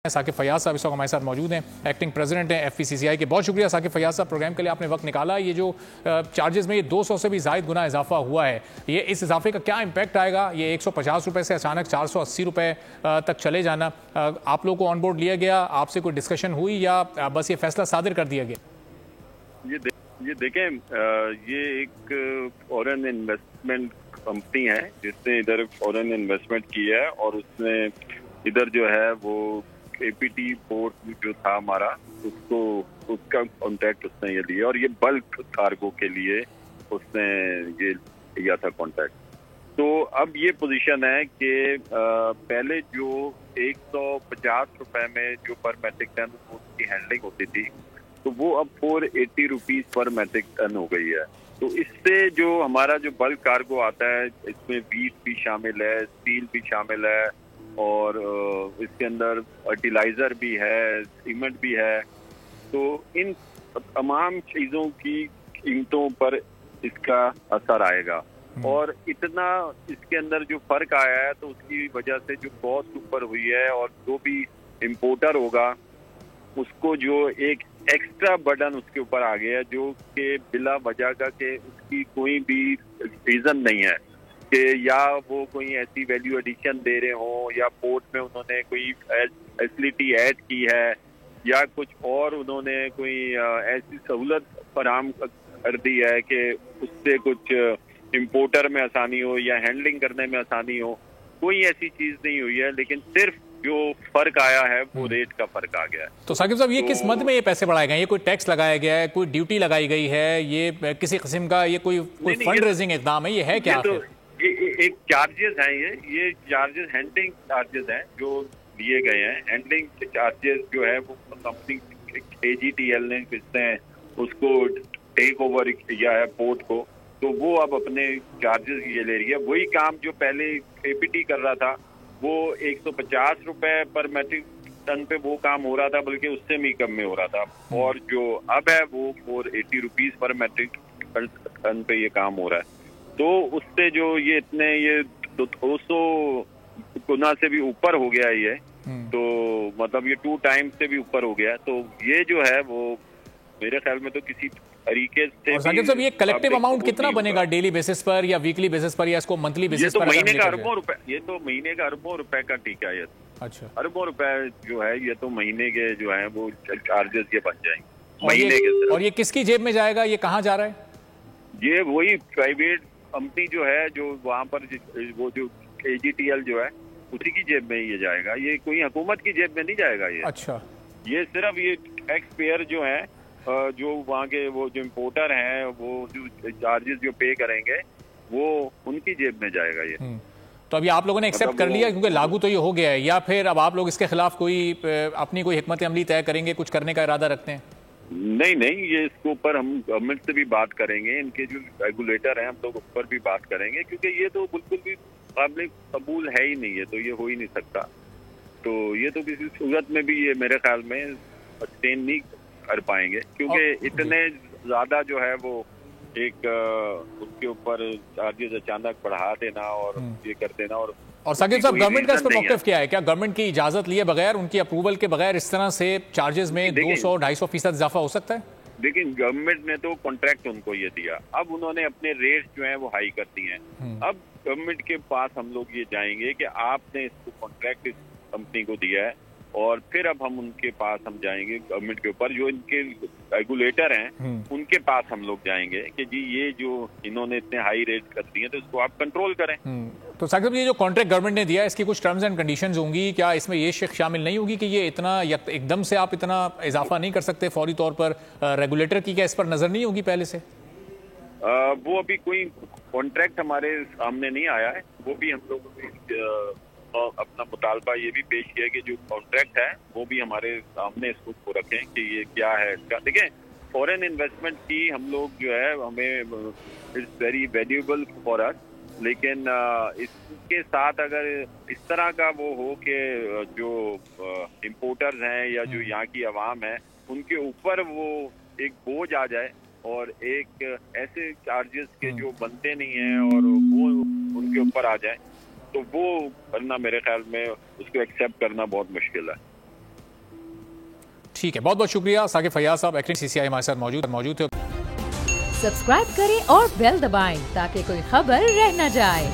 साकिब फयाज साहब इस वक्त हमारे साथ मौजूद हैं, एक्टिंग प्रेसिडेंट हैं FPCCI के। बहुत शुक्रिया साकिब फयाज साहब, प्रोग्राम के लिए आपने वक्त निकाला। ये जो चार्जेस में ये 200 से भी ज़ायद गुना इजाफा हुआ है, ये इस इजाफे का क्या इम्पैक्ट आएगा? ये 150 रुपये से अचानक 480 रुपये तक चले जाना, आप लोगों को ऑन बोर्ड लिया गया, आपसे कोई डिस्कशन हुई या बस ये फैसला सादिर कर दिया गया? ये देखें, ये एक फॉरेन इन्वेस्टमेंट कंपनी है जिसने इधर फॉरेन इन्वेस्टमेंट किया है और उसने इधर जो है वो APT पोर्ट जो था हमारा उसका कॉन्ट्रैक्ट उसने ये लिया और ये बल्क कार्गो के लिए उसने ये लिया था कॉन्ट्रैक्ट। तो अब ये पोजीशन है कि पहले जो 150 रुपए में जो पर मैट्रिक टन उसकी हैंडलिंग होती थी, तो वो अब 480 रुपीज पर मैट्रिक टन हो गई है। तो इससे जो हमारा जो बल्क कार्गो आता है, इसमें वीट भी शामिल है, स्टील भी शामिल है और इसके अंदर फर्टिलाइजर भी है, सीमेंट भी है। तो इन तमाम चीजों की कीमतों पर इसका असर आएगा और इतना इसके अंदर जो फर्क आया है तो उसकी वजह से जो कॉस्ट ऊपर हुई है और जो भी इम्पोर्टर होगा उसको जो एक एक्स्ट्रा बर्डन उसके ऊपर आ गया है, जो कि बिला वजह का कि उसकी कोई भी रीजन नहीं है कि या वो कोई ऐसी वैल्यू एडिशन दे रहे हो या पोर्ट में उन्होंने कोई फैसिलिटी ऐड की है या कुछ और उन्होंने कोई ऐसी सहूलत फराहम कर दी है कि उससे कुछ इम्पोर्टर में आसानी हो या हैंडलिंग करने में आसानी हो। कोई ऐसी चीज नहीं हुई है, लेकिन सिर्फ जो फर्क आया है वो रेट का फर्क आ गया है। तो साकिब साहब, ये किस मद में ये पैसे बढ़ाए गए? ये कोई टैक्स लगाया गया है, कोई ड्यूटी लगाई गई है, ये किसी किस्म का ये कोई फंड रेजिंग इकदाम है, ये है क्या? ये एक चार्जेस हैं, ये चार्जेस हैंडलिंग चार्जेस हैं जो लिए गए हैं। हैंडलिंग चार्जेस जो है वो कंपनी AGTL ने किसने उसको टेक ओवर किया है पोर्ट को, तो वो अब अपने चार्जेस ये ले रही है। वही काम जो पहले APT कर रहा था वो 150 रुपए पर मैट्रिक टन पे वो काम हो रहा था, बल्कि उससे भी कम में हो रहा था। और जो अब है वो 480 रुपीज पर मैट्रिक टन पे ये काम हो रहा है। तो उससे जो ये इतने ये 200 गुना से भी ऊपर हो गया ये, तो मतलब ये 2 टाइम्स से भी ऊपर हो गया। तो ये जो है वो मेरे ख्याल में तो किसी तरीके से। और साकिब साहब, ये कलेक्टिव अमाउंट कितना बनेगा डेली बेसिस पर या वीकली बेसिस पर या इसको मंथली बेसिस पर? ये तो महीने का अरबों रुपए, ये तो महीने का अरबों रुपए का टीका है। अच्छा, अरबों रुपए जो है ये तो महीने के जो है वो चार्जेस ये बन जाएंगे महीने के। और ये किसकी जेब में जाएगा? ये कहाँ जा रहा है? ये वही प्राइवेट कंपनी जो है जो वहाँ पर वो जो AGTL जो है उसी की जेब में ये जाएगा। ये कोई हुकूमत की जेब में नहीं जाएगा ये। अच्छा, ये सिर्फ ये टैक्स पेयर जो है, जो वहाँ के वो जो इम्पोर्टर हैं वो जो चार्जेस जो पे करेंगे वो उनकी जेब में जाएगा ये। तो अभी आप लोगों ने एक्सेप्ट कर लिया क्योंकि लागू तो ये हो गया है, या फिर अब आप लोग इसके खिलाफ कोई अपनी कोई हिकमत अमली तय करेंगे, कुछ करने का इरादा रखते हैं? नहीं, ये इसके ऊपर हम गवर्नमेंट से भी बात करेंगे, इनके जो रेगुलेटर हैं हम लोग उस पर भी बात करेंगे, क्योंकि ये तो बिल्कुल भी काबिल कबूल है ही नहीं है, तो ये हो ही नहीं सकता। तो ये तो किसी सूरत में भी ये मेरे ख्याल में सस्टेन नहीं कर पाएंगे, क्योंकि इतने ज्यादा जो है वो एक उसके ऊपर चार्जेस अचानक बढ़ा देना और ये कर देना। और साकिब साहब, गवर्नमेंट का इस पर मौक़िफ़ क्या है? क्या गवर्नमेंट की इजाजत लिए बगैर, उनकी अप्रूवल के बगैर इस तरह से चार्जेस में 200-250% इजाफा हो सकता है? लेकिन गवर्नमेंट ने तो कॉन्ट्रैक्ट उनको ये दिया, अब उन्होंने अपने रेट्स जो है वो हाई कर दिए हैं। अब गवर्नमेंट के पास हम लोग ये जाएंगे कि आपने इसको कॉन्ट्रैक्ट इस कंपनी को दिया है, और फिर अब हम उनके पास हम जाएंगे गवर्नमेंट के ऊपर जो इनके रेगुलेटर हैं उनके पास हम लोग जाएंगे कि जी ये जो इन्होंने इतने हाई रेट कर दिए तो इसको आप कंट्रोल करें। तो साकिब, ये जो कॉन्ट्रैक्ट गवर्नमेंट ने दिया इसकी कुछ टर्म्स एंड कंडीशंस होंगी, क्या इसमें ये शिक शामिल नहीं होगी कि ये इतना एकदम से आप इतना इजाफा नहीं कर सकते फौरी तौर पर? रेगुलेटर की क्या इस पर नजर नहीं होगी पहले से? वो अभी कोई कॉन्ट्रैक्ट हमारे सामने नहीं आया है, वो भी हम लोग अपना मुतालबा ये भी पेश किया कि जो कॉन्ट्रैक्ट है वो भी हमारे सामने इसको रखें कि ये क्या है इसका। देखें, फॉरेन इन्वेस्टमेंट की हम लोग जो है हमें it's very valuable for us, लेकिन इसके साथ अगर इस तरह का वो हो कि जो इम्पोर्टर्स हैं या जो यहाँ की आवाम है उनके ऊपर वो एक बोझ आ जाए और एक ऐसे चार्जेस के जो बनते नहीं हैं और वो उनके ऊपर आ जाए, तो वो करना मेरे ख्याल में उसको एक्सेप्ट करना बहुत मुश्किल है। ठीक है, बहुत बहुत शुक्रिया साकिब फैयाज साहब, एक्टिंग CCI हमारे साथ मौजूद थे। सब्सक्राइब करें और बेल दबाएं ताकि कोई खबर रह न जाए।